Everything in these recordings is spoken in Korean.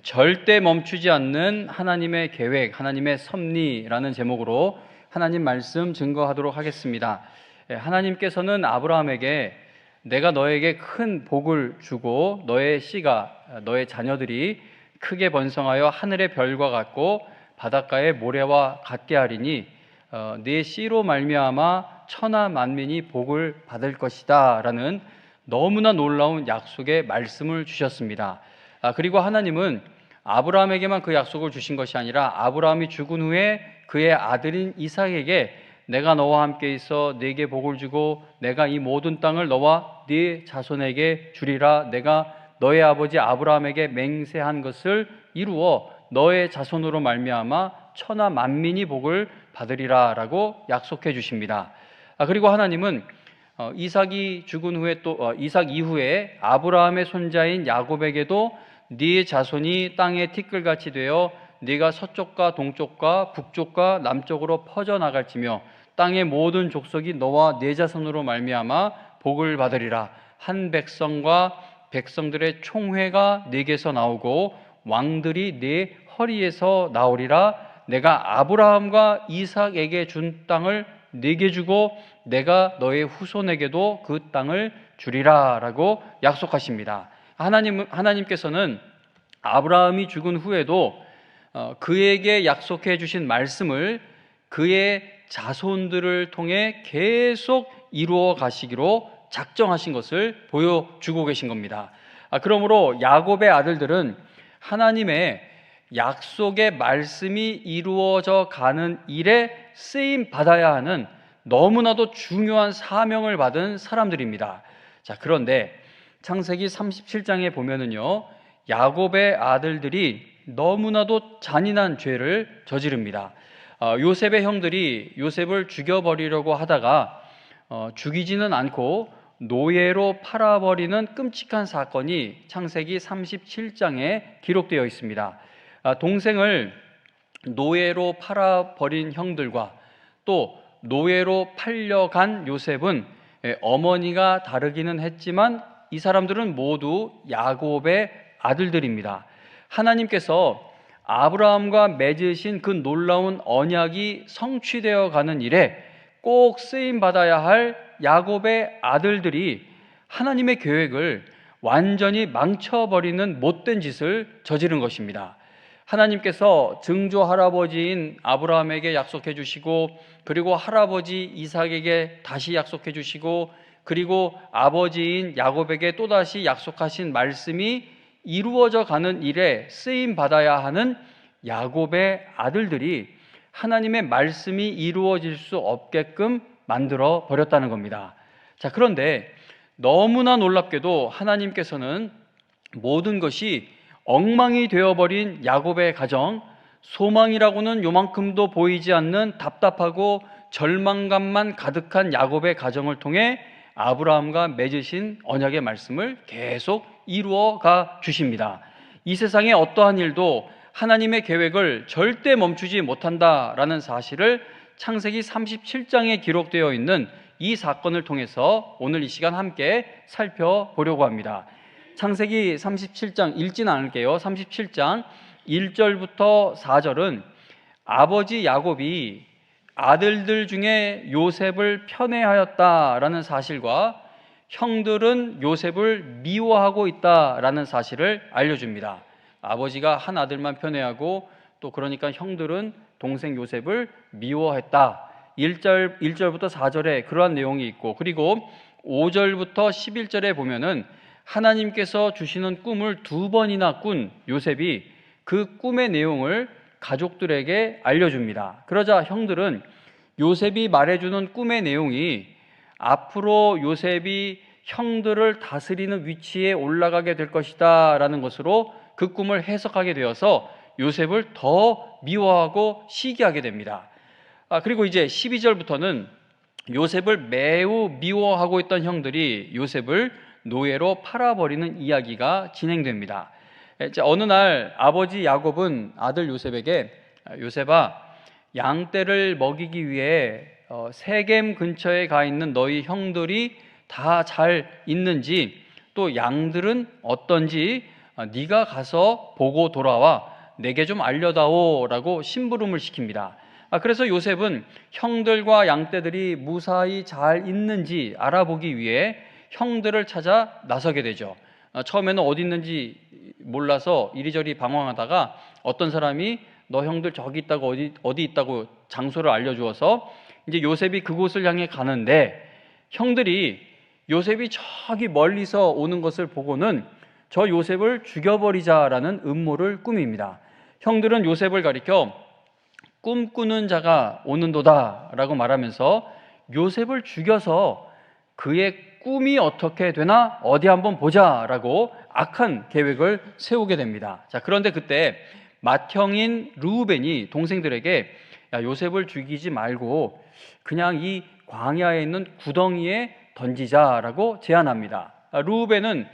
절대 멈추지 않는 하나님의 계획, 하나님의 섭리라는 제목으로 하나님 말씀 증거하도록 하겠습니다. 하나님께서는 아브라함에게 내가 너에게 큰 복을 주고 너의 씨가, 너의 자녀들이 크게 번성하여 하늘의 별과 같고 바닷가의 모래와 같게 하리니 네 씨로 말미암아 천하 만민이 복을 받을 것이다 라는 너무나 놀라운 약속의 말씀을 주셨습니다. 그리고 하나님은 아브라함에게만 그 약속을 주신 것이 아니라 아브라함이 죽은 후에 그의 아들인 이삭에게 내가 너와 함께 있어 네게 복을 주고 내가 이 모든 땅을 너와 네 자손에게 주리라. 내가 너의 아버지 아브라함에게 맹세한 것을 이루어 너의 자손으로 말미암아 천하 만민이 복을 받으리라 라고 약속해 주십니다. 그리고 하나님은 이삭이 죽은 후에 또 이삭 이후에 아브라함의 손자인 야곱에게도 네 자손이 땅의 티끌같이 되어 네가 서쪽과 동쪽과 북쪽과 남쪽으로 퍼져나갈지며 땅의 모든 족속이 너와 네 자손으로 말미암아 복을 받으리라. 한 백성과 백성들의 총회가 네게서 나오고 왕들이 네 허리에서 나오리라. 내가 아브라함과 이삭에게 준 땅을 네게 주고 내가 너의 후손에게도 그 땅을 주리라 라고 약속하십니다. 하나님께서는 아브라함이 죽은 후에도 그에게 약속해 주신 말씀을 그의 자손들을 통해 계속 이루어 가시기로 작정하신 것을 보여주고 계신 겁니다. 그러므로 야곱의 아들들은 하나님의 약속의 말씀이 이루어져 가는 일에 쓰임 받아야 하는 너무나도 중요한 사명을 받은 사람들입니다. 자, 그런데 창세기 37장에 보면은요, 야곱의 아들들이 너무나도 잔인한 죄를 저지릅니다. 요셉의 형들이 요셉을 죽여버리려고 하다가 죽이지는 않고 노예로 팔아버리는 끔찍한 사건이 창세기 37장에 기록되어 있습니다. 동생을 노예로 팔아버린 형들과 또 노예로 팔려간 요셉은 어머니가 다르기는 했지만 이 사람들은 모두 야곱의 아들들입니다. 하나님께서 아브라함과 맺으신 그 놀라운 언약이 성취되어 가는 일에 꼭 쓰임받아야 할 야곱의 아들들이 하나님의 계획을 완전히 망쳐버리는 못된 짓을 저지른 것입니다. 하나님께서 증조 할아버지인 아브라함에게 약속해 주시고 그리고 할아버지 이삭에게 다시 약속해 주시고 그리고 아버지인 야곱에게 또다시 약속하신 말씀이 이루어져 가는 일에 쓰임 받아야 하는 야곱의 아들들이 하나님의 말씀이 이루어질 수 없게끔 만들어 버렸다는 겁니다. 자, 그런데 너무나 놀랍게도 하나님께서는 모든 것이 엉망이 되어버린 야곱의 가정, 소망이라고는 요만큼도 보이지 않는 답답하고 절망감만 가득한 야곱의 가정을 통해 아브라함과 맺으신 언약의 말씀을 계속 이루어 가 주십니다. 이 세상의 어떠한 일도 하나님의 계획을 절대 멈추지 못한다라는 사실을 창세기 37장에 기록되어 있는 이 사건을 통해서 오늘 이 시간 함께 살펴보려고 합니다. 창세기 37장 읽지는 않을게요. 37장 1절부터 4절은 아버지 야곱이 아들들 중에 요셉을 편애하였다라는 사실과 형들은 요셉을 미워하고 있다라는 사실을 알려줍니다. 아버지가 한 아들만 편애하고 또 그러니까 형들은 동생 요셉을 미워했다. 1절부터 4절에 그러한 내용이 있고 그리고 5절부터 11절에 보면은 하나님께서 주시는 꿈을 2번이나 꾼 요셉이 그 꿈의 내용을 가족들에게 알려줍니다. 그러자 형들은 요셉이 말해주는 꿈의 내용이 앞으로 요셉이 형들을 다스리는 위치에 올라가게 될 것이다 라는 것으로 그 꿈을 해석하게 되어서 요셉을 더 미워하고 시기하게 됩니다. 그리고 이제 12절부터는 요셉을 매우 미워하고 있던 형들이 요셉을 노예로 팔아버리는 이야기가 진행됩니다. 어느 날 아버지 야곱은 아들 요셉에게 요셉아, 양떼를 먹이기 위해 세겜 근처에 가 있는 너희 형들이 다 잘 있는지 또 양들은 어떤지 네가 가서 보고 돌아와 내게 좀 알려다오라고 심부름을 시킵니다. 그래서 요셉은 형들과 양떼들이 무사히 잘 있는지 알아보기 위해 형들을 찾아 나서게 되죠. 처음에는 어디 있는지 몰라서 이리저리 방황하다가 어떤 사람이 너 형들 저기 있다고 어디 있다고 장소를 알려주어서 이제 요셉이 그곳을 향해 가는데, 형들이 요셉이 저기 멀리서 오는 것을 보고는 저 요셉을 죽여버리자라는 음모를 꾸밉니다. 형들은 요셉을 가리켜 꿈꾸는 자가 오는도다 라고 말하면서 요셉을 죽여서 그의 꿈이 어떻게 되나 어디 한번 보자 라고 악한 계획을 세우게 됩니다. 자, 그런데 그때 맏형인 르우벤이 동생들에게 야, 요셉을 죽이지 말고 그냥 이 광야에 있는 구덩이에 던지자라고 제안합니다. 르우벤은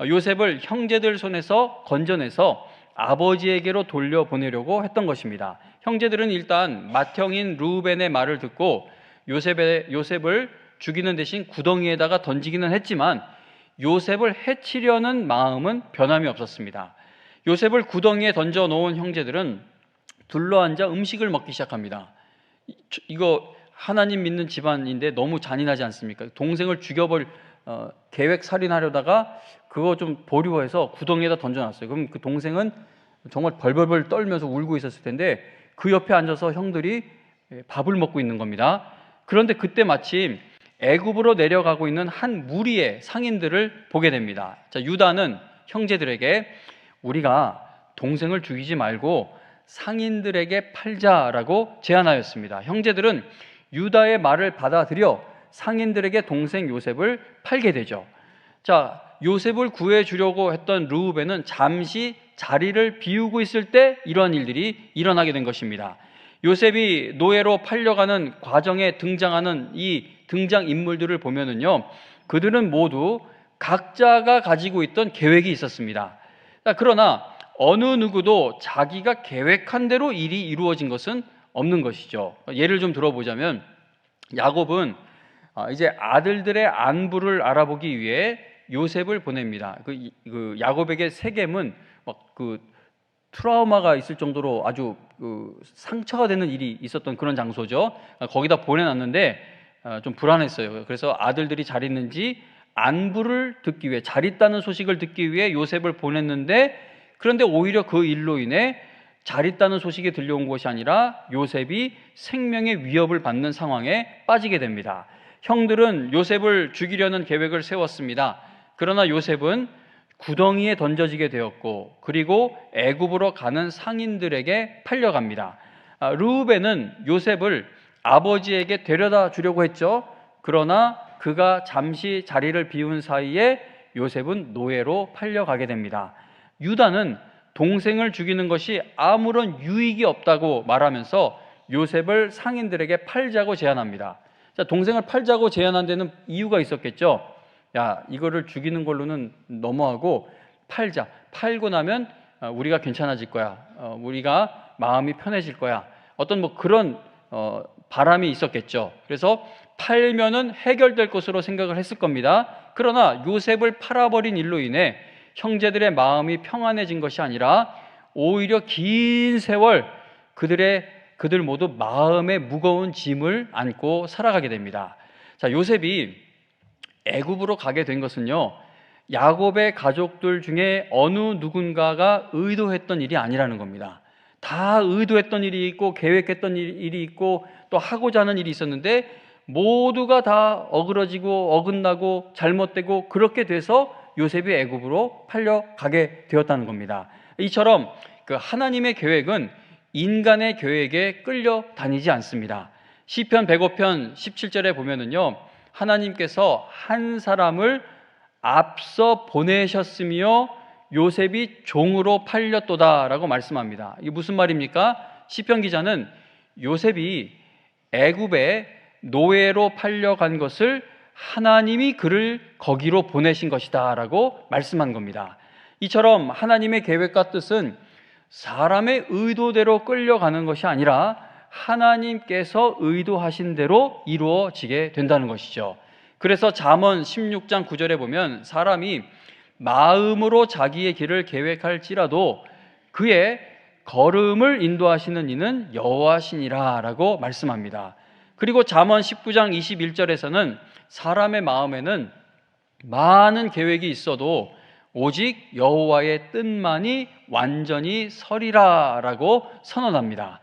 요셉을 형제들 손에서 건져내서 아버지에게로 돌려보내려고 했던 것입니다. 형제들은 일단 맏형인 르우벤의 말을 듣고 요셉을 죽이는 대신 구덩이에다가 던지기는 했지만 요셉을 해치려는 마음은 변함이 없었습니다. 요셉을 구덩이에 던져 놓은 형제들은 둘러앉아 음식을 먹기 시작합니다. 이거 하나님 믿는 집안인데 너무 잔인하지 않습니까? 동생을 계획 살인하려다가 그거 좀 보류해서 구덩이에다 던져놨어요. 그럼 그 동생은 정말 벌벌벌 떨면서 울고 있었을 텐데 그 옆에 앉아서 형들이 밥을 먹고 있는 겁니다. 그런데 그때 마침 애굽으로 내려가고 있는 한 무리의 상인들을 보게 됩니다. 자, 유다는 형제들에게 우리가 동생을 죽이지 말고 상인들에게 팔자라고 제안하였습니다. 형제들은 유다의 말을 받아들여 상인들에게 동생 요셉을 팔게 되죠. 자, 요셉을 구해주려고 했던 르우벤은 잠시 자리를 비우고 있을 때 이러한 일들이 일어나게 된 것입니다. 요셉이 노예로 팔려가는 과정에 등장하는 이 등장인물들을 보면은요, 그들은 모두 각자가 가지고 있던 계획이 있었습니다. 그러나 어느 누구도 자기가 계획한 대로 일이 이루어진 것은 없는 것이죠. 예를 좀 들어보자면 야곱은 이제 아들들의 안부를 알아보기 위해 요셉을 보냅니다. 그 야곱에게 세겜은 막 그 트라우마가 있을 정도로 아주 상처가 되는 일이 있었던 그런 장소죠. 거기다 보내놨는데 좀 불안했어요. 그래서 아들들이 잘 있는지 안부를 듣기 위해, 잘 있다는 소식을 듣기 위해 요셉을 보냈는데, 그런데 오히려 그 일로 인해 잘 있다는 소식이 들려온 것이 아니라 요셉이 생명의 위협을 받는 상황에 빠지게 됩니다. 형들은 요셉을 죽이려는 계획을 세웠습니다. 그러나 요셉은 구덩이에 던져지게 되었고, 그리고 애굽으로 가는 상인들에게 팔려갑니다. 르우벤은 요셉을 아버지에게 데려다 주려고 했죠. 그러나 그가 잠시 자리를 비운 사이에 요셉은 노예로 팔려가게 됩니다. 유다는 동생을 죽이는 것이 아무런 유익이 없다고 말하면서 요셉을 상인들에게 팔자고 제안합니다. 자, 동생을 팔자고 제안한 데는 이유가 있었겠죠. 야, 이거를 죽이는 걸로는 너무하고 팔자. 팔고 나면 우리가 괜찮아질 거야. 우리가 마음이 편해질 거야. 어떤 그런 바람이 있었겠죠. 그래서 팔면은 해결될 것으로 생각을 했을 겁니다. 그러나 요셉을 팔아버린 일로 인해 형제들의 마음이 평안해진 것이 아니라 오히려 긴 세월 그들 모두 마음의 무거운 짐을 안고 살아가게 됩니다. 자, 요셉이 애굽으로 가게 된 것은요, 야곱의 가족들 중에 어느 누군가가 의도했던 일이 아니라는 겁니다. 다 의도했던 일이 있고 계획했던 일이 있고 또 하고자 하는 일이 있었는데 모두가 다 어그러지고 어긋나고 잘못되고 그렇게 돼서 요셉이 애굽으로 팔려가게 되었다는 겁니다. 이처럼 그 하나님의 계획은 인간의 계획에 끌려다니지 않습니다. 시편 105편 17절에 보면은요, 하나님께서 한 사람을 앞서 보내셨으며 요셉이 종으로 팔렸도다라고 말씀합니다. 이게 무슨 말입니까? 시편 기자는 요셉이 애굽에 노예로 팔려간 것을 하나님이 그를 거기로 보내신 것이다 라고 말씀한 겁니다. 이처럼 하나님의 계획과 뜻은 사람의 의도대로 끌려가는 것이 아니라 하나님께서 의도하신 대로 이루어지게 된다는 것이죠. 그래서 잠언 16장 9절에 보면 사람이 마음으로 자기의 길을 계획할지라도 그의 걸음을 인도하시는 이는 여호와시니라 라고 말씀합니다. 그리고 잠언 19장 21절에서는 사람의 마음에는 많은 계획이 있어도 오직 여호와의 뜻만이 완전히 서리라 라고 선언합니다.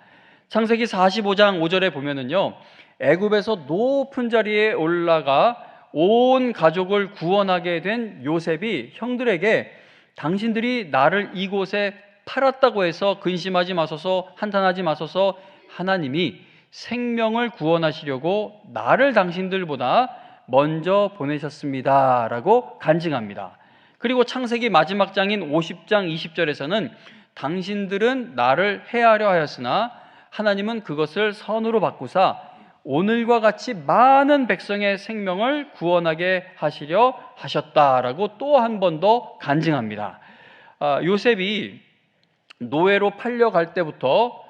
창세기 45장 5절에 보면은요, 애굽에서 높은 자리에 올라가 온 가족을 구원하게 된 요셉이 형들에게 당신들이 나를 이곳에 팔았다고 해서 근심하지 마소서, 한탄하지 마소서, 하나님이 생명을 구원하시려고 나를 당신들보다 먼저 보내셨습니다 라고 간증합니다. 그리고 창세기 마지막 장인 50장 20절에서는 당신들은 나를 해하려 하였으나 하나님은 그것을 선으로 바꾸사 오늘과 같이 많은 백성의 생명을 구원하게 하시려 하셨다라고 또 한 번 더 간증합니다. 요셉이 노예로 팔려갈 때부터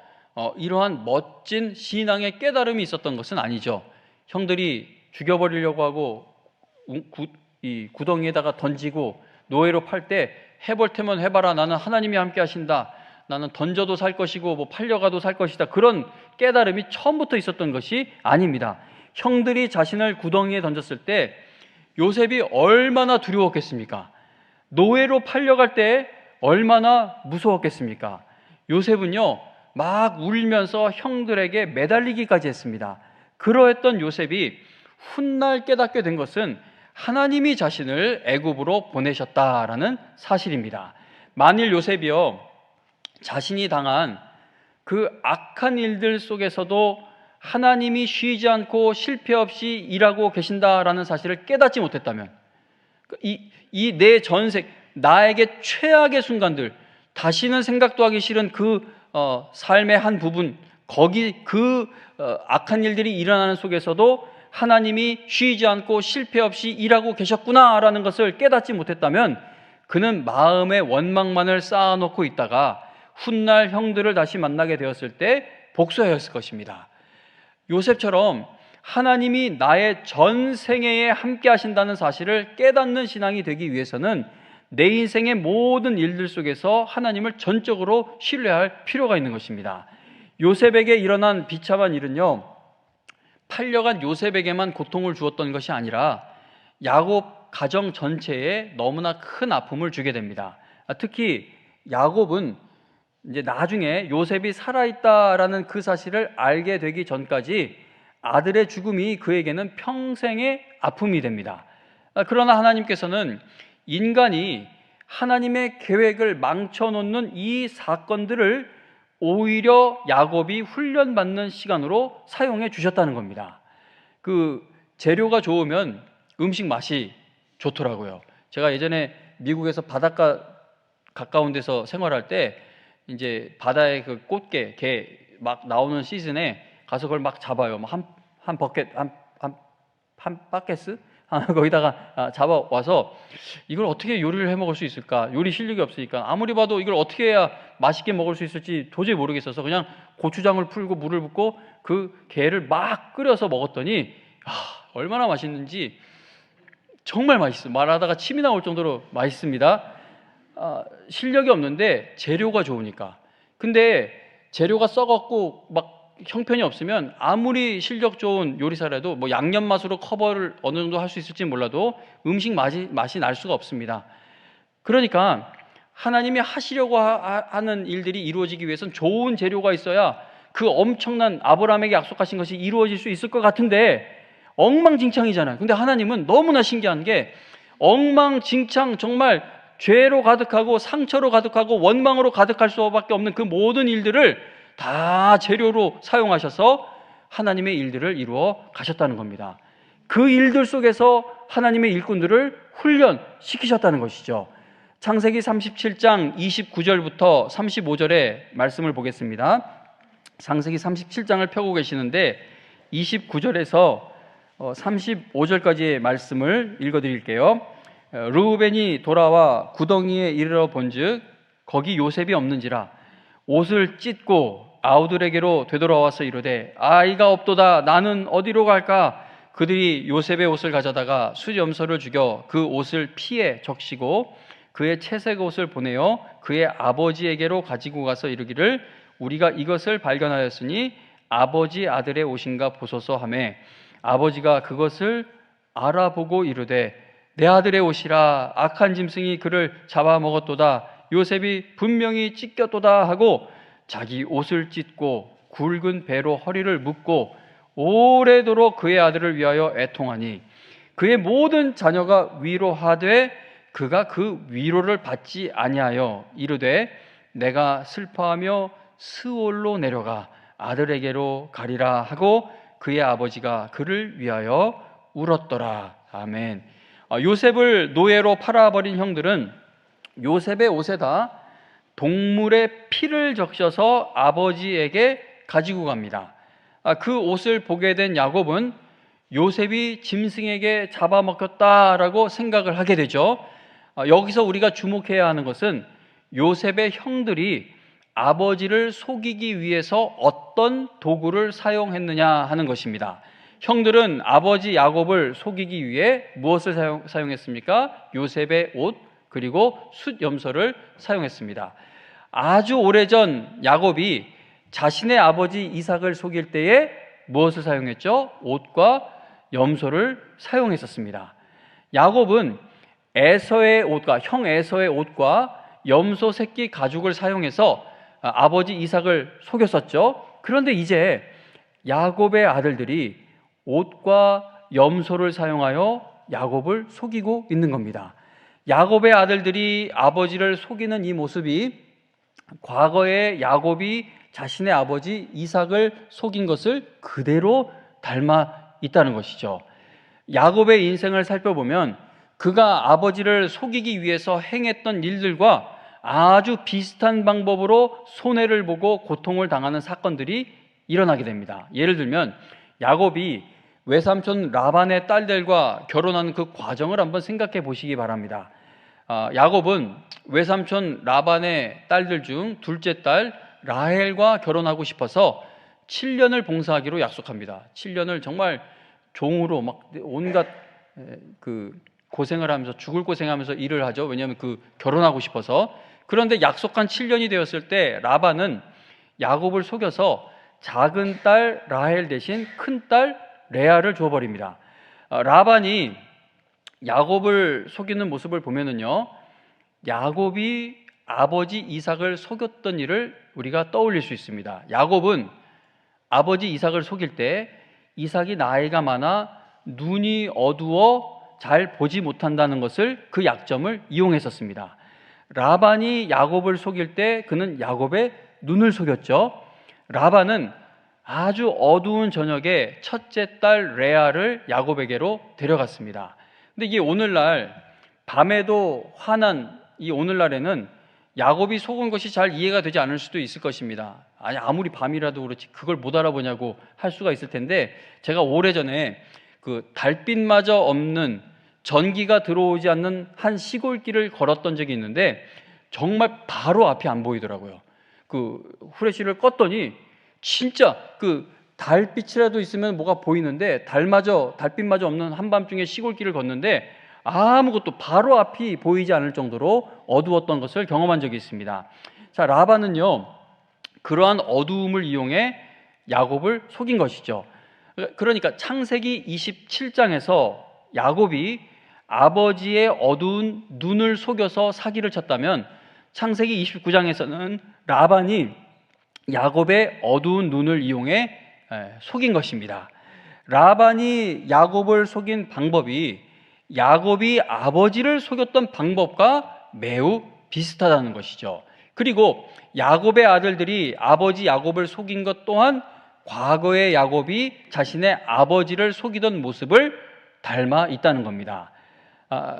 이러한 멋진 신앙의 깨달음이 있었던 것은 아니죠. 형들이 죽여버리려고 하고 이 구덩이에다가 던지고 노예로 팔 때 해볼 테면 해봐라, 나는 하나님이 함께 하신다, 나는 던져도 살 것이고 뭐 팔려가도 살 것이다, 그런 깨달음이 처음부터 있었던 것이 아닙니다. 형들이 자신을 구덩이에 던졌을 때 요셉이 얼마나 두려웠겠습니까? 노예로 팔려갈 때 얼마나 무서웠겠습니까? 요셉은요 막 울면서 형들에게 매달리기까지 했습니다. 그러했던 요셉이 훗날 깨닫게 된 것은 하나님이 자신을 애굽으로 보내셨다라는 사실입니다. 만일 요셉이요 자신이 당한 그 악한 일들 속에서도 하나님이 쉬지 않고 실패 없이 일하고 계신다라는 사실을 깨닫지 못했다면, 이 내 전생, 나에게 최악의 순간들, 다시는 생각도 하기 싫은 그 삶의 한 부분, 거기 악한 일들이 일어나는 속에서도 하나님이 쉬지 않고 실패 없이 일하고 계셨구나라는 것을 깨닫지 못했다면 그는 마음의 원망만을 쌓아놓고 있다가 훗날 형들을 다시 만나게 되었을 때 복수하였을 것입니다. 요셉처럼 하나님이 나의 전생애에 함께 하신다는 사실을 깨닫는 신앙이 되기 위해서는 내 인생의 모든 일들 속에서 하나님을 전적으로 신뢰할 필요가 있는 것입니다. 요셉에게 일어난 비참한 일은요, 팔려간 요셉에게만 고통을 주었던 것이 아니라 야곱 가정 전체에 너무나 큰 아픔을 주게 됩니다. 특히 야곱은 이제 나중에 요셉이 살아있다라는 그 사실을 알게 되기 전까지 아들의 죽음이 그에게는 평생의 아픔이 됩니다. 그러나 하나님께서는 인간이 하나님의 계획을 망쳐놓는 이 사건들을 오히려 야곱이 훈련받는 시간으로 사용해 주셨다는 겁니다. 그 재료가 좋으면 음식 맛이 좋더라고요. 제가 예전에 미국에서 바닷가 가까운 데서 생활할 때 이제 바다에 그 꽃게, 게 막 나오는 시즌에 가서 그걸 막 잡아요. 한 버켓, 한 바켓스? 거기다가 잡아와서 이걸 어떻게 요리를 해 먹을 수 있을까? 요리 실력이 없으니까 아무리 봐도 이걸 어떻게 해야 맛있게 먹을 수 있을지 도저히 모르겠어서 그냥 고추장을 풀고 물을 붓고 그 게를 막 끓여서 먹었더니 얼마나 맛있는지, 정말 맛있어요. 말하다가 침이 나올 정도로 맛있습니다. 실력이 없는데 재료가 좋으니까. 근데 재료가 썩었고 막 형편이 없으면 아무리 실력 좋은 요리사라도 뭐 양념 맛으로 커버를 어느 정도 할 수 있을지 몰라도 음식 맛이 날 수가 없습니다. 그러니까 하나님이 하시려고 하는 일들이 이루어지기 위해서는 좋은 재료가 있어야 그 엄청난 아브라함에게 약속하신 것이 이루어질 수 있을 것 같은데 엉망진창이잖아요. 근데 하나님은 너무나 신기한 게 엉망진창, 정말 죄로 가득하고 상처로 가득하고 원망으로 가득할 수밖에 없는 그 모든 일들을 다 재료로 사용하셔서 하나님의 일들을 이루어 가셨다는 겁니다. 그 일들 속에서 하나님의 일꾼들을 훈련시키셨다는 것이죠. 창세기 37장 29절부터 35절의 말씀을 보겠습니다. 창세기 37장을 펴고 계시는데 29절에서 35절까지의 말씀을 읽어드릴게요. 르우벤이 돌아와 구덩이에 이르러 본즉 거기 요셉이 없는지라 옷을 찢고 아우들에게로 되돌아와서 이르되 아이가 없도다, 나는 어디로 갈까? 그들이 요셉의 옷을 가져다가 수염소를 죽여 그 옷을 피에 적시고 그의 채색 옷을 보내어 그의 아버지에게로 가지고 가서 이르기를 우리가 이것을 발견하였으니 아버지 아들의 옷인가 보소서 하매 아버지가 그것을 알아보고 이르되 내 아들의 옷이라 악한 짐승이 그를 잡아먹었도다 요셉이 분명히 찢겼도다 하고 자기 옷을 찢고 굵은 배로 허리를 묶고 오래도록 그의 아들을 위하여 애통하니 그의 모든 자녀가 위로하되 그가 그 위로를 받지 아니하여 이르되 내가 슬퍼하며 스올로 내려가 아들에게로 가리라 하고 그의 아버지가 그를 위하여 울었더라. 아멘. 요셉을 노예로 팔아버린 형들은 요셉의 옷에다 동물의 피를 적셔서 아버지에게 가지고 갑니다. 그 옷을 보게 된 야곱은 요셉이 짐승에게 잡아먹혔다라고 생각을 하게 되죠. 여기서 우리가 주목해야 하는 것은 요셉의 형들이 아버지를 속이기 위해서 어떤 도구를 사용했느냐 하는 것입니다. 형들은 아버지 야곱을 속이기 위해 무엇을 사용했습니까? 요셉의 옷 그리고 숫염소를 사용했습니다. 아주 오래전 야곱이 자신의 아버지 이삭을 속일 때에 무엇을 사용했죠? 옷과 염소를 사용했었습니다. 야곱은 에서의 옷과 형 에서의 옷과 염소 새끼 가죽을 사용해서 아버지 이삭을 속였었죠. 그런데 이제 야곱의 아들들이 옷과 염소를 사용하여 야곱을 속이고 있는 겁니다. 야곱의 아들들이 아버지를 속이는 이 모습이 과거에 야곱이 자신의 아버지 이삭을 속인 것을 그대로 닮아 있다는 것이죠. 야곱의 인생을 살펴보면 그가 아버지를 속이기 위해서 행했던 일들과 아주 비슷한 방법으로 손해를 보고 고통을 당하는 사건들이 일어나게 됩니다. 예를 들면 야곱이 외삼촌 라반의 딸들과 결혼하는 그 과정을 한번 생각해 보시기 바랍니다. 야곱은 외삼촌 라반의 딸들 중 둘째 딸 라헬과 결혼하고 싶어서 7년을 봉사하기로 약속합니다. 7년을 정말 종으로 막 온갖 고생을 하면서 죽을 고생하면서 일을 하죠. 왜냐하면 결혼하고 싶어서. 그런데 약속한 7년이 되었을 때 라반은 야곱을 속여서 작은 딸 라헬 대신 큰 딸 레아를 주어버립니다. 라반이 야곱을 속이는 모습을 보면은요, 야곱이 아버지 이삭을 속였던 일을 우리가 떠올릴 수 있습니다. 야곱은 아버지 이삭을 속일 때 이삭이 나이가 많아 눈이 어두워 잘 보지 못한다는 것을 그 약점을 이용했었습니다. 라반이 야곱을 속일 때 그는 야곱의 눈을 속였죠. 라반은 아주 어두운 저녁에 첫째 딸 레아를 야곱에게로 데려갔습니다. 근데 이게 오늘날 밤에도 환한 이 오늘날에는 야곱이 속은 것이 잘 이해가 되지 않을 수도 있을 것입니다. 아니 아무리 밤이라도 그렇지 그걸 못 알아보냐고 할 수가 있을 텐데 제가 오래전에 달빛마저 없는 전기가 들어오지 않는 한 시골길을 걸었던 적이 있는데 정말 바로 앞이 안 보이더라고요. 후레쉬를 껐더니 진짜 달빛이라도 있으면 뭐가 보이는데 달빛마저 없는 한밤중에 시골길을 걷는데 아무것도 바로 앞이 보이지 않을 정도로 어두웠던 것을 경험한 적이 있습니다. 자, 라반은요 그러한 어두움을 이용해 야곱을 속인 것이죠. 그러니까 창세기 27장에서 야곱이 아버지의 어두운 눈을 속여서 사기를 쳤다면 창세기 29장에서는 라반이 야곱의 어두운 눈을 이용해 속인 것입니다. 라반이 야곱을 속인 방법이 야곱이 아버지를 속였던 방법과 매우 비슷하다는 것이죠. 그리고 야곱의 아들들이 아버지 야곱을 속인 것 또한 과거의 야곱이 자신의 아버지를 속이던 모습을 닮아 있다는 겁니다.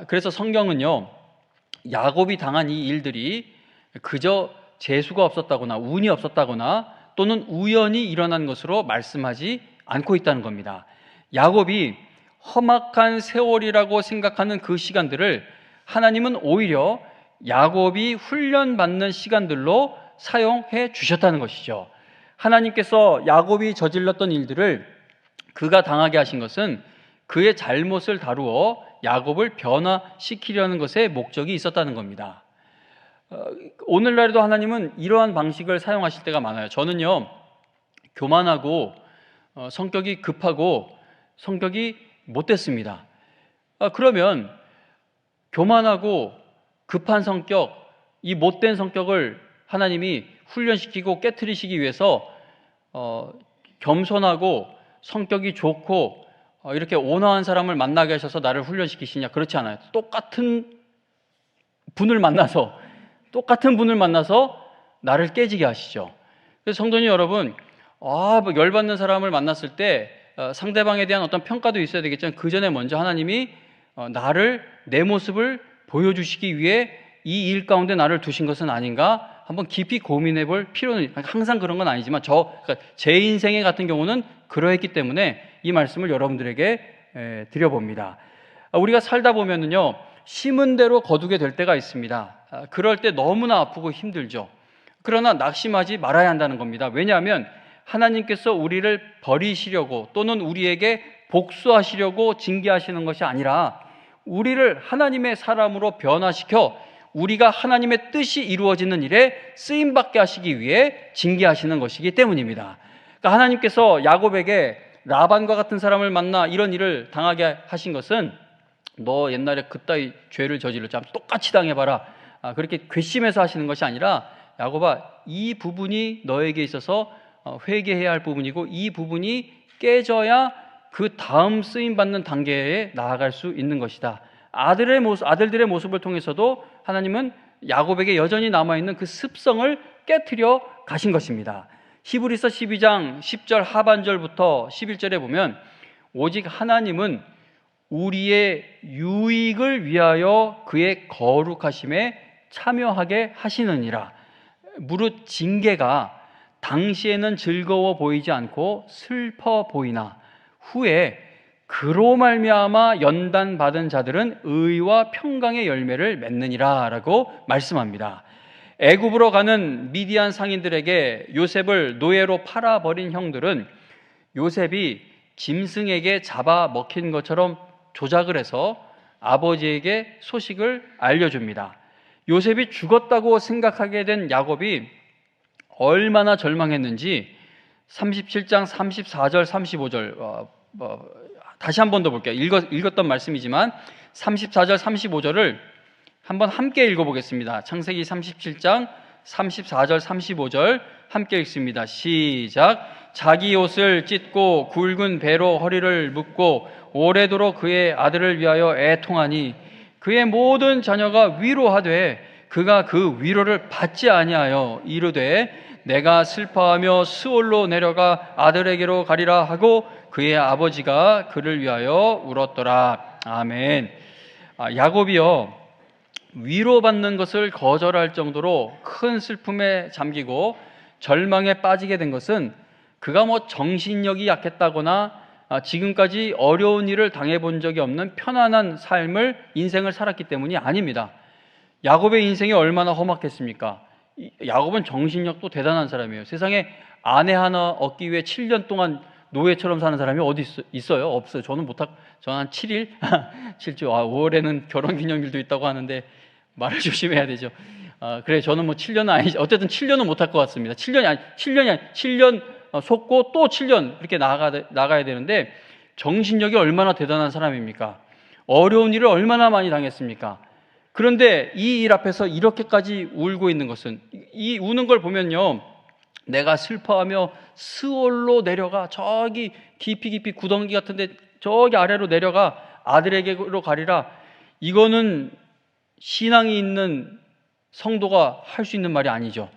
그래서 성경은요, 야곱이 당한 이 일들이 그저 재수가 없었다거나 운이 없었다거나 또는 우연히 일어난 것으로 말씀하지 않고 있다는 겁니다. 야곱이 험악한 세월이라고 생각하는 그 시간들을 하나님은 오히려 야곱이 훈련받는 시간들로 사용해 주셨다는 것이죠. 하나님께서 야곱이 저질렀던 일들을 그가 당하게 하신 것은 그의 잘못을 다루어 야곱을 변화시키려는 것에 목적이 있었다는 겁니다. 오늘날에도 하나님은 이러한 방식을 사용하실 때가 많아요. 저는요, 교만하고 성격이 급하고 성격이 못됐습니다. 그러면 교만하고 급한 성격, 이 못된 성격을 하나님이 훈련시키고 깨트리시기 위해서 겸손하고 성격이 좋고 이렇게 온화한 사람을 만나게 하셔서 나를 훈련시키시냐? 그렇지 않아요. 똑같은 분을 만나서 나를 깨지게 하시죠. 그래서 성도님 여러분, 열받는 사람을 만났을 때 상대방에 대한 어떤 평가도 있어야 되겠지만 그 전에 먼저 하나님이 내 모습을 보여주시기 위해 이 일 가운데 나를 두신 것은 아닌가 한번 깊이 고민해 볼 필요는, 항상 그런 건 아니지만 그러니까 제 인생의 같은 경우는 그러했기 때문에 이 말씀을 여러분들에게 드려봅니다. 우리가 살다 보면은요, 심은 대로 거두게 될 때가 있습니다. 그럴 때 너무나 아프고 힘들죠. 그러나 낙심하지 말아야 한다는 겁니다. 왜냐하면 하나님께서 우리를 버리시려고 또는 우리에게 복수하시려고 징계하시는 것이 아니라 우리를 하나님의 사람으로 변화시켜 우리가 하나님의 뜻이 이루어지는 일에 쓰임받게 하시기 위해 징계하시는 것이기 때문입니다. 그러니까 하나님께서 야곱에게 라반과 같은 사람을 만나 이런 일을 당하게 하신 것은 너 옛날에 그따위 죄를 저질렀지, 똑같이 당해봐라, 그렇게 괘씸해서 하시는 것이 아니라 야곱아, 이 부분이 너에게 있어서 회개해야 할 부분이고 이 부분이 깨져야 그 다음 쓰임받는 단계에 나아갈 수 있는 것이다. 아들들의 모습을 통해서도 하나님은 야곱에게 여전히 남아있는 그 습성을 깨트려 가신 것입니다. 히브리서 12장 10절 하반절부터 11절에 보면 오직 하나님은 우리의 유익을 위하여 그의 거룩하심에 참여하게 하시느니라. 무릇 징계가 당시에는 즐거워 보이지 않고 슬퍼 보이나 후에 그로 말미암아 연단받은 자들은 의와 평강의 열매를 맺느니라 라고 말씀합니다. 애굽으로 가는 미디안 상인들에게 요셉을 노예로 팔아버린 형들은 요셉이 짐승에게 잡아먹힌 것처럼 조작을 해서 아버지에게 소식을 알려줍니다. 요셉이 죽었다고 생각하게 된 야곱이 얼마나 절망했는지 37장 34절 35절 다시 한 번 더 볼게요. 읽었던 말씀이지만 34절 35절을 한번 함께 읽어보겠습니다. 창세기 37장 34절 35절 함께 읽습니다. 시작. 자기 옷을 찢고 굵은 배로 허리를 묶고 오래도록 그의 아들을 위하여 애통하니 그의 모든 자녀가 위로하되 그가 그 위로를 받지 아니하여 이르되 내가 슬퍼하며 스올로 내려가 아들에게로 가리라 하고 그의 아버지가 그를 위하여 울었더라. 아멘. 야곱이요, 위로받는 것을 거절할 정도로 큰 슬픔에 잠기고 절망에 빠지게 된 것은 그가 정신력이 약했다거나 지금까지 어려운 일을 당해본 적이 없는 편안한 인생을 살았기 때문이 아닙니다. 야곱의 인생이 얼마나 험악했습니까? 야곱은 정신력도 대단한 사람이에요. 세상에 아내 하나 얻기 위해 7년 동안 노예처럼 사는 사람이 어디 있어요? 없어요. 저는 한 7일? 7주. 5월에는 결혼기념일도 있다고 하는데 말을 조심해야 되죠. 그래, 저는 7년은 아니지. 어쨌든 7년은 못할 것 같습니다. 7년 속고 또 7년 이렇게 나가야 되는데 정신력이 얼마나 대단한 사람입니까? 어려운 일을 얼마나 많이 당했습니까? 그런데 이 일 앞에서 이렇게까지 울고 있는 것은, 이 우는 걸 보면요, 내가 슬퍼하며 스올로 내려가, 저기 깊이 구덩이 같은데 저기 아래로 내려가 아들에게로 가리라. 이거는 신앙이 있는 성도가 할 수 있는 말이 아니죠.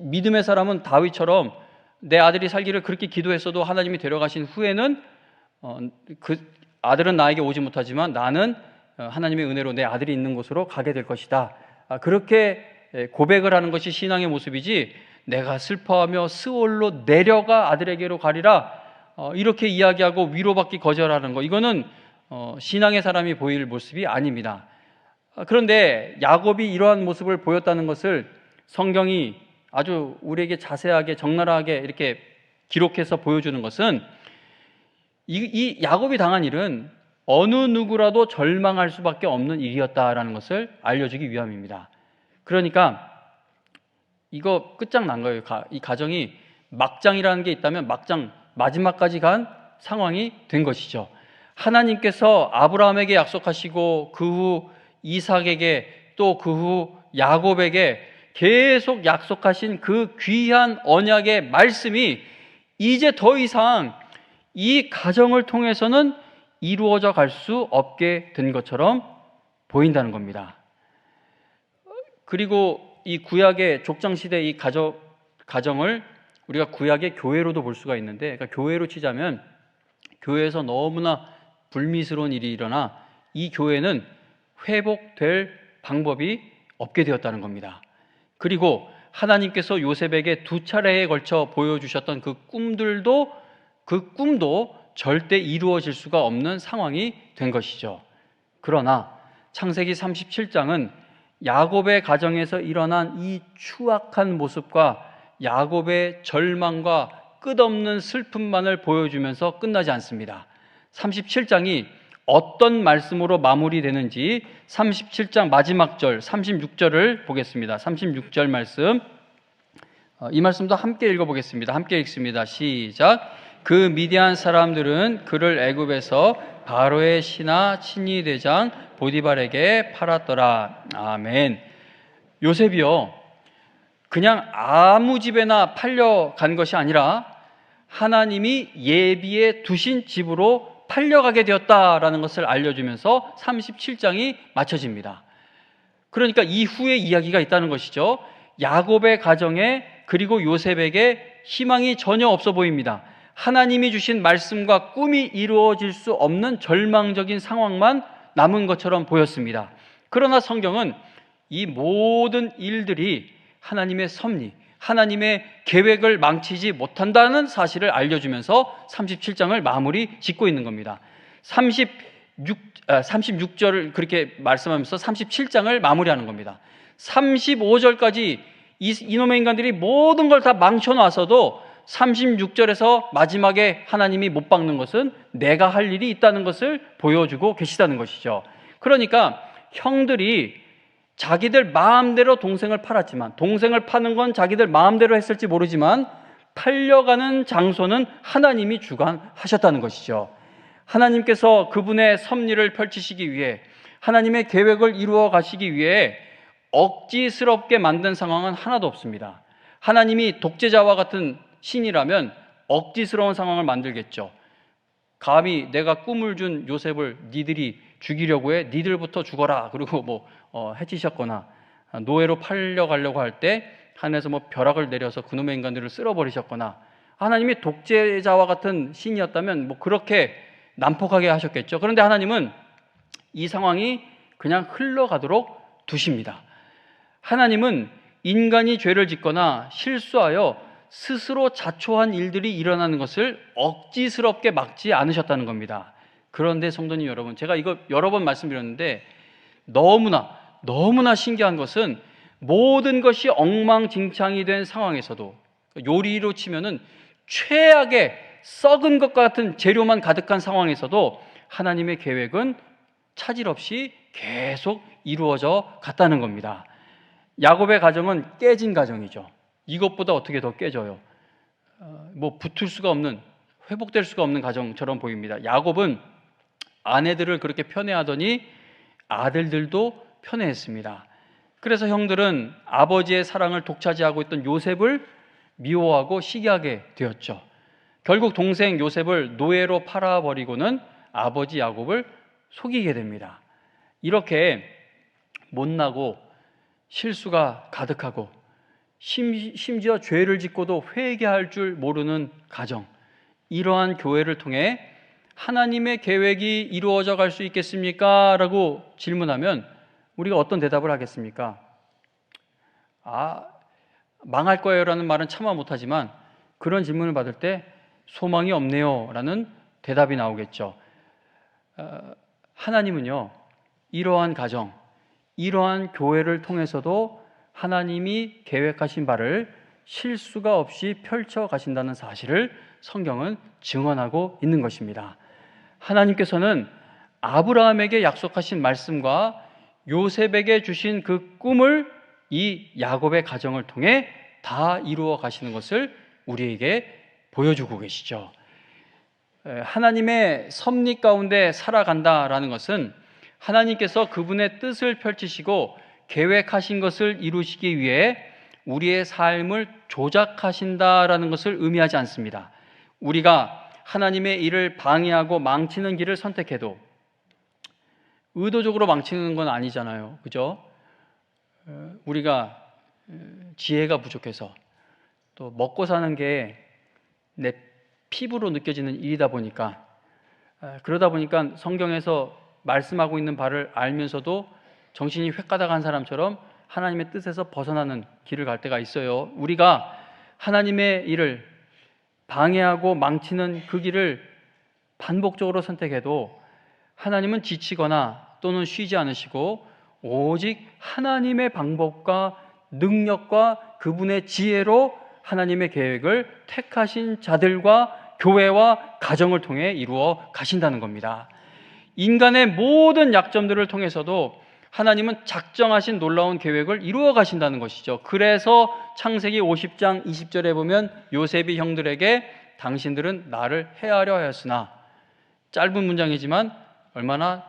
믿음의 사람은 다윗처럼 내 아들이 살기를 그렇게 기도했어도 하나님이 데려가신 후에는 그 아들은 나에게 오지 못하지만 나는 하나님의 은혜로 내 아들이 있는 곳으로 가게 될 것이다. 그렇게 고백을 하는 것이 신앙의 모습이지, 내가 슬퍼하며 스올로 내려가 아들에게로 가리라 이렇게 이야기하고 위로받기 거절하는 거, 이거는 신앙의 사람이 보일 모습이 아닙니다. 그런데 야곱이 이러한 모습을 보였다는 것을 성경이 아주 우리에게 자세하게 적나라하게 이렇게 기록해서 보여주는 것은 이 야곱이 당한 일은 어느 누구라도 절망할 수밖에 없는 일이었다라는 것을 알려주기 위함입니다. 그러니까 이거 끝장난 거예요. 이 가정이 막장이라는 게 있다면 막장 마지막까지 간 상황이 된 것이죠. 하나님께서 아브라함에게 약속하시고 그 후 이삭에게 또 그 후 야곱에게 계속 약속하신 그 귀한 언약의 말씀이 이제 더 이상 이 가정을 통해서는 이루어져 갈 수 없게 된 것처럼 보인다는 겁니다. 그리고 이 구약의 족장시대 이 가정을 우리가 구약의 교회로도 볼 수가 있는데, 그러니까 교회로 치자면 교회에서 너무나 불미스러운 일이 일어나 이 교회는 회복될 방법이 없게 되었다는 겁니다. 그리고 하나님께서 요셉에게 2차례에 걸쳐 보여주셨던 그 꿈도 절대 이루어질 수가 없는 상황이 된 것이죠. 그러나 창세기 37장은 야곱의 가정에서 일어난 이 추악한 모습과 야곱의 절망과 끝없는 슬픔만을 보여주면서 끝나지 않습니다. 37장이 어떤 말씀으로 마무리되는지 37장 마지막 절 36절을 보겠습니다. 36절 말씀, 이 말씀도 함께 읽어보겠습니다. 함께 읽습니다. 시작. 그 미디안 사람들은 그를 애굽에서 바로의 신하 친위 대장 보디발에게 팔았더라. 아멘. 요셉이요, 그냥 아무 집에나 팔려간 것이 아니라 하나님이 예비해 두신 집으로 팔려가게 되었다라는 것을 알려주면서 37장이 마쳐집니다. 그러니까 이후에 이야기가 있다는 것이죠. 야곱의 가정에 그리고 요셉에게 희망이 전혀 없어 보입니다. 하나님이 주신 말씀과 꿈이 이루어질 수 없는 절망적인 상황만 남은 것처럼 보였습니다. 그러나 성경은 이 모든 일들이 하나님의 섭리, 하나님의 계획을 망치지 못한다는 사실을 알려주면서 37장을 마무리 짓고 있는 겁니다. 36절을 그렇게 말씀하면서 37장을 마무리하는 겁니다. 35절까지 이놈의 인간들이 모든 걸 다 망쳐놔서도 36절에서 마지막에 하나님이 못 박는 것은 내가 할 일이 있다는 것을 보여주고 계시다는 것이죠. 그러니까 형들이 자기들 마음대로 동생을 팔았지만, 동생을 파는 건 자기들 마음대로 했을지 모르지만 팔려가는 장소는 하나님이 주관하셨다는 것이죠. 하나님께서 그분의 섭리를 펼치시기 위해, 하나님의 계획을 이루어 가시기 위해 억지스럽게 만든 상황은 하나도 없습니다. 하나님이 독재자와 같은 신이라면 억지스러운 상황을 만들겠죠. 감히 내가 꿈을 준 요셉을 니들이 죽이려고 해? 니들부터 죽어라. 그리고 해치셨거나 노예로 팔려가려고 할 때 하늘에서 벼락을 내려서 그놈의 인간들을 쓸어버리셨거나, 하나님이 독재자와 같은 신이었다면 그렇게 난폭하게 하셨겠죠. 그런데 하나님은 이 상황이 그냥 흘러가도록 두십니다. 하나님은 인간이 죄를 짓거나 실수하여 스스로 자초한 일들이 일어나는 것을 억지스럽게 막지 않으셨다는 겁니다. 그런데 성도님 여러분, 제가 이거 여러 번 말씀드렸는데 너무나 신기한 것은 모든 것이 엉망진창이 된 상황에서도, 요리로 치면은 최악의 썩은 것과 같은 재료만 가득한 상황에서도 하나님의 계획은 차질 없이 계속 이루어져 갔다는 겁니다. 야곱의 가정은 깨진 가정이죠. 이것보다 어떻게 더 깨져요? 붙을 수가 없는, 회복될 수가 없는 가정처럼 보입니다. 야곱은 아내들을 그렇게 편애하더니 아들들도 편애했습니다. 그래서 형들은 아버지의 사랑을 독차지하고 있던 요셉을 미워하고 시기하게 되었죠. 결국 동생 요셉을 노예로 팔아버리고는 아버지 야곱을 속이게 됩니다. 이렇게 못나고 실수가 가득하고 심지어 죄를 짓고도 회개할 줄 모르는 가정, 이러한 교회를 통해 하나님의 계획이 이루어져 갈 수 있겠습니까? 라고 질문하면 우리가 어떤 대답을 하겠습니까? 망할 거예요 라는 말은 차마 못하지만 그런 질문을 받을 때 소망이 없네요 라는 대답이 나오겠죠. 하나님은요, 이러한 가정, 이러한 교회를 통해서도 하나님이 계획하신 바를 실수가 없이 펼쳐 가신다는 사실을 성경은 증언하고 있는 것입니다. 하나님께서는 아브라함에게 약속하신 말씀과 요셉에게 주신 그 꿈을 이 야곱의 가정을 통해 다 이루어 가시는 것을 우리에게 보여주고 계시죠. 하나님의 섭리 가운데 살아간다라는 것은 하나님께서 그분의 뜻을 펼치시고 계획하신 것을 이루시기 위해 우리의 삶을 조작하신다라는 것을 의미하지 않습니다. 우리가 하나님의 일을 방해하고 망치는 길을 선택해도 의도적으로 망치는 건 아니잖아요. 그죠? 우리가 지혜가 부족해서 또 먹고 사는 게 내 피부로 느껴지는 일이다 보니까 그러다 보니까 성경에서 말씀하고 있는 바를 알면서도 정신이 획가닥한 사람처럼 하나님의 뜻에서 벗어나는 길을 갈 때가 있어요. 우리가 하나님의 일을 방해하고 망치는 그 길을 반복적으로 선택해도 하나님은 지치거나 또는 쉬지 않으시고 오직 하나님의 방법과 능력과 그분의 지혜로 하나님의 계획을 택하신 자들과 교회와 가정을 통해 이루어 가신다는 겁니다. 인간의 모든 약점들을 통해서도 하나님은 작정하신 놀라운 계획을 이루어 가신다는 것이죠. 그래서 창세기 50장 20절에 보면 요셉이 형들에게 당신들은 나를 해하려 하였으나, 짧은 문장이지만 얼마나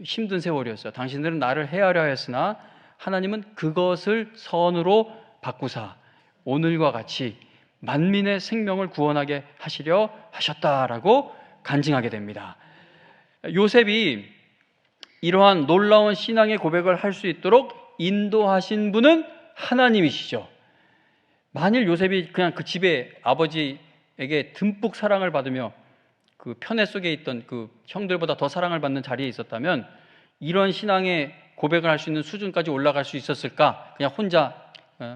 힘든 세월이었어요. 당신들은 나를 해하려 하였으나 하나님은 그것을 선으로 바꾸사 오늘과 같이 만민의 생명을 구원하게 하시려 하셨다라고 간증하게 됩니다. 요셉이 이러한 놀라운 신앙의 고백을 할 수 있도록 인도하신 분은 하나님이시죠. 만일 요셉이 그냥 그 집에 아버지에게 듬뿍 사랑을 받으며 그 편애 속에 있던 그 형들보다 더 사랑을 받는 자리에 있었다면 이런 신앙의 고백을 할 수 있는 수준까지 올라갈 수 있었을까? 그냥 혼자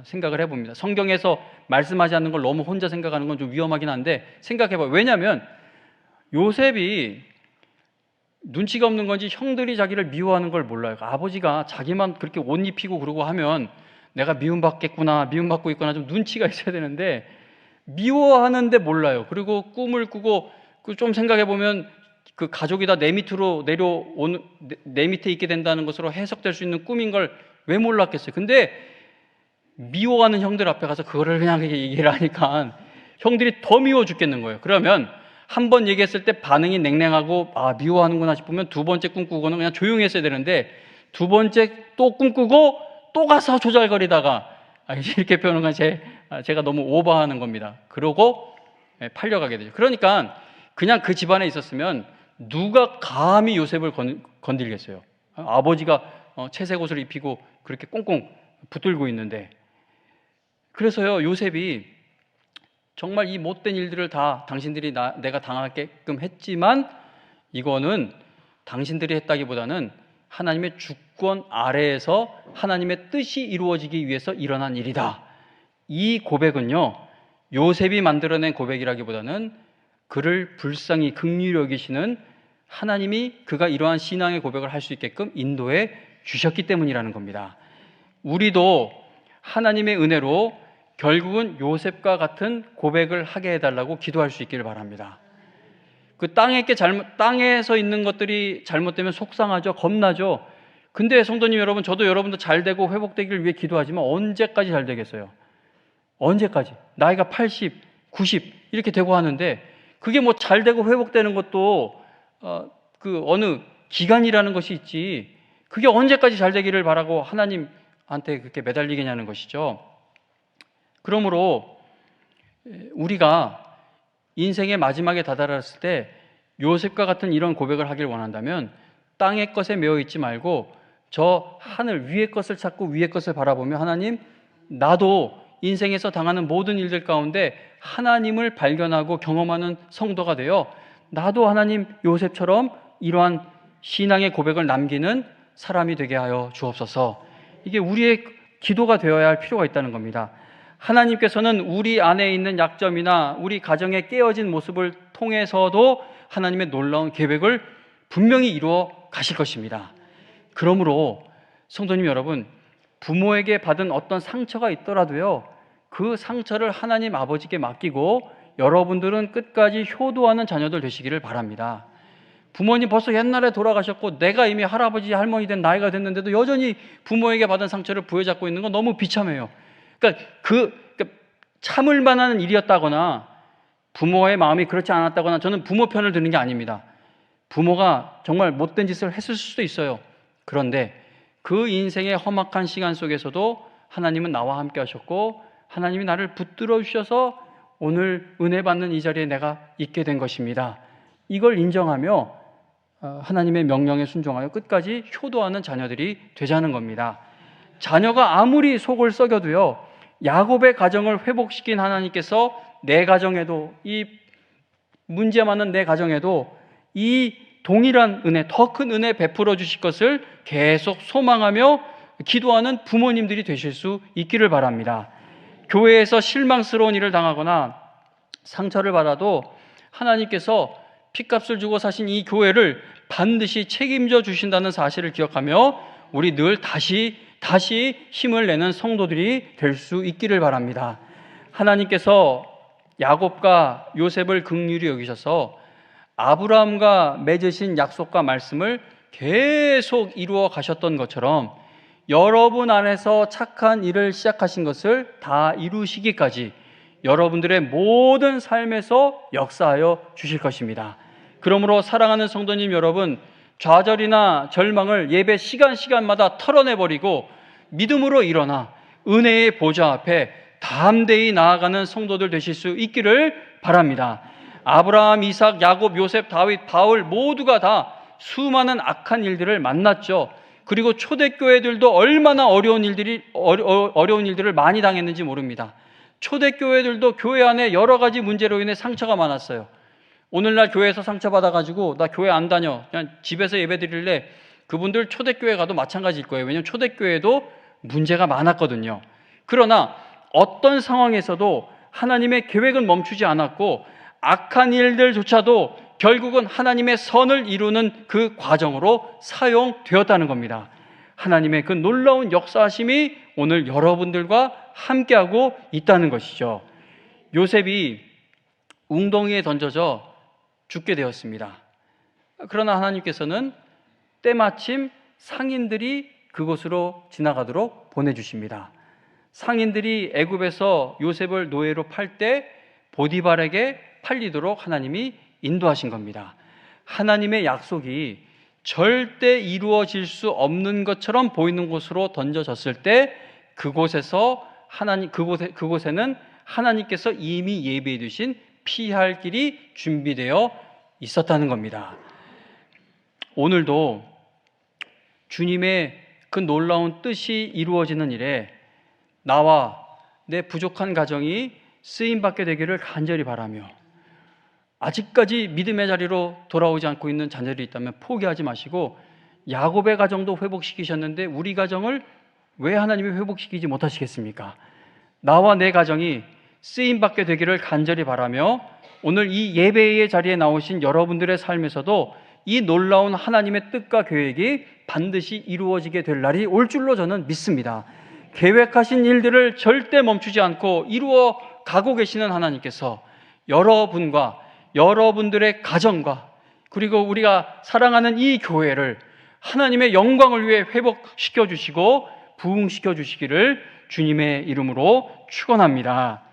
생각을 해봅니다. 성경에서 말씀하지 않는 걸 너무 혼자 생각하는 건 좀 위험하긴 한데 생각해봐요. 왜냐하면 요셉이 눈치가 없는 건지 형들이 자기를 미워하는 걸 몰라요. 아버지가 자기만 그렇게 옷 입히고 그러고 하면 내가 미움받겠구나, 미움받고 있구나 좀 눈치가 있어야 되는데 미워하는데 몰라요. 그리고 꿈을 꾸고 좀 생각해보면 그 가족이 다 내 밑으로 내려오는, 내 밑에 있게 된다는 것으로 해석될 수 있는 꿈인 걸 왜 몰랐겠어요. 근데 미워하는 형들 앞에 가서 그거를 그냥 얘기를 하니까 형들이 더 미워 죽겠는 거예요. 그러면 한 번 얘기했을 때 반응이 냉랭하고 미워하는구나 싶으면 두 번째 꿈꾸고는 그냥 조용히 했어야 되는데 두 번째 또 꿈꾸고 또 가서 조잘거리다가 이렇게 표현한 건 제가 너무 오버하는 겁니다. 그러고 팔려가게 되죠. 그러니까 그냥 그 집안에 있었으면 누가 감히 요셉을 건들겠어요. 아버지가 채색 옷을 입히고 그렇게 꽁꽁 붙들고 있는데. 그래서요, 요셉이 정말 이 못된 일들을 다 당신들이 내가 당하게끔 했지만 이거는 당신들이 했다기보다는 하나님의 주권 아래에서 하나님의 뜻이 이루어지기 위해서 일어난 일이다. 이 고백은요, 요셉이 만들어낸 고백이라기보다는 그를 불쌍히 긍휼히 여기시는 하나님이 그가 이러한 신앙의 고백을 할 수 있게끔 인도해 주셨기 때문이라는 겁니다. 우리도 하나님의 은혜로 결국은 요셉과 같은 고백을 하게 해달라고 기도할 수 있기를 바랍니다. 그 땅에서 있는 것들이 잘못되면 속상하죠. 겁나죠. 근데 성도님 여러분, 저도 여러분도 잘 되고 회복되기를 위해 기도하지만 언제까지 잘 되겠어요? 언제까지? 나이가 80, 90 이렇게 되고 하는데 그게 뭐 잘 되고 회복되는 것도 그 어느 기간이라는 것이 있지, 그게 언제까지 잘 되기를 바라고 하나님한테 그렇게 매달리겠냐는 것이죠. 그러므로 우리가 인생의 마지막에 다다랐을 때 요셉과 같은 이런 고백을 하길 원한다면 땅의 것에 매여 있지 말고 저 하늘 위의 것을 찾고 위의 것을 바라보며 하나님, 나도 인생에서 당하는 모든 일들 가운데 하나님을 발견하고 경험하는 성도가 되어 나도 하나님 요셉처럼 이러한 신앙의 고백을 남기는 사람이 되게 하여 주옵소서. 이게 우리의 기도가 되어야 할 필요가 있다는 겁니다. 하나님께서는 우리 안에 있는 약점이나 우리 가정의 깨어진 모습을 통해서도 하나님의 놀라운 계획을 분명히 이루어 가실 것입니다. 그러므로 성도님 여러분, 부모에게 받은 어떤 상처가 있더라도요, 그 상처를 하나님 아버지께 맡기고 여러분들은 끝까지 효도하는 자녀들 되시기를 바랍니다. 부모님 벌써 옛날에 돌아가셨고 내가 이미 할아버지 할머니 된 나이가 됐는데도 여전히 부모에게 받은 상처를 부여잡고 있는 건 너무 비참해요. 그러니까 참을 만한 일이었다거나 부모의 마음이 그렇지 않았다거나 저는 부모 편을 드는 게 아닙니다. 부모가 정말 못된 짓을 했을 수도 있어요. 그런데 그 인생의 험악한 시간 속에서도 하나님은 나와 함께 하셨고 하나님이 나를 붙들어 주셔서 오늘 은혜 받는 이 자리에 내가 있게 된 것입니다. 이걸 인정하며 하나님의 명령에 순종하여 끝까지 효도하는 자녀들이 되자는 겁니다. 자녀가 아무리 속을 썩여도요, 야곱의 가정을 회복시킨 하나님께서 내 가정에도, 이 문제 많은 내 가정에도 이 동일한 은혜, 더 큰 은혜 베풀어 주실 것을 계속 소망하며 기도하는 부모님들이 되실 수 있기를 바랍니다. 교회에서 실망스러운 일을 당하거나 상처를 받아도 하나님께서 핏값을 주고 사신 이 교회를 반드시 책임져 주신다는 사실을 기억하며 우리 늘 다시 힘을 내는 성도들이 될 수 있기를 바랍니다. 하나님께서 야곱과 요셉을 긍휼히 여기셔서 아브라함과 맺으신 약속과 말씀을 계속 이루어 가셨던 것처럼 여러분 안에서 착한 일을 시작하신 것을 다 이루시기까지 여러분들의 모든 삶에서 역사하여 주실 것입니다. 그러므로 사랑하는 성도님 여러분, 좌절이나 절망을 예배 시간마다 털어내버리고 믿음으로 일어나 은혜의 보좌 앞에 담대히 나아가는 성도들 되실 수 있기를 바랍니다. 아브라함, 이삭, 야곱, 요셉, 다윗, 바울 모두가 다 수많은 악한 일들을 만났죠. 그리고 초대교회들도 얼마나 어려운 일들을 많이 당했는지 모릅니다. 초대교회들도 교회 안에 여러 가지 문제로 인해 상처가 많았어요. 오늘날 교회에서 상처받아가지고 나 교회 안 다녀, 그냥 집에서 예배 드릴래, 그분들 초대교회 가도 마찬가지일 거예요. 왜냐하면 초대교회도 문제가 많았거든요. 그러나 어떤 상황에서도 하나님의 계획은 멈추지 않았고 악한 일들조차도 결국은 하나님의 선을 이루는 그 과정으로 사용되었다는 겁니다. 하나님의 그 놀라운 역사하심이 오늘 여러분들과 함께하고 있다는 것이죠. 요셉이 웅덩이에 던져져 죽게 되었습니다. 그러나 하나님께서는 때마침 상인들이 그곳으로 지나가도록 보내주십니다. 상인들이 애굽에서 요셉을 노예로 팔 때 보디발에게 팔리도록 하나님이 인도하신 겁니다. 하나님의 약속이 절대 이루어질 수 없는 것처럼 보이는 곳으로 던져졌을 때 그곳에는 하나님께서 이미 예비해 두신 피할 길이 준비되어 있었다는 겁니다. 오늘도 주님의 그 놀라운 뜻이 이루어지는 일에 나와 내 부족한 가정이 쓰임받게 되기를 간절히 바라며 아직까지 믿음의 자리로 돌아오지 않고 있는 자녀들이 있다면 포기하지 마시고 야곱의 가정도 회복시키셨는데 우리 가정을 왜 하나님이 회복시키지 못하시겠습니까? 나와 내 가정이 쓰임받게 되기를 간절히 바라며 오늘 이 예배의 자리에 나오신 여러분들의 삶에서도 이 놀라운 하나님의 뜻과 계획이 반드시 이루어지게 될 날이 올 줄로 저는 믿습니다. 계획하신 일들을 절대 멈추지 않고 이루어 가고 계시는 하나님께서 여러분과 여러분들의 가정과 그리고 우리가 사랑하는 이 교회를 하나님의 영광을 위해 회복시켜 주시고 부흥시켜 주시기를 주님의 이름으로 축원합니다.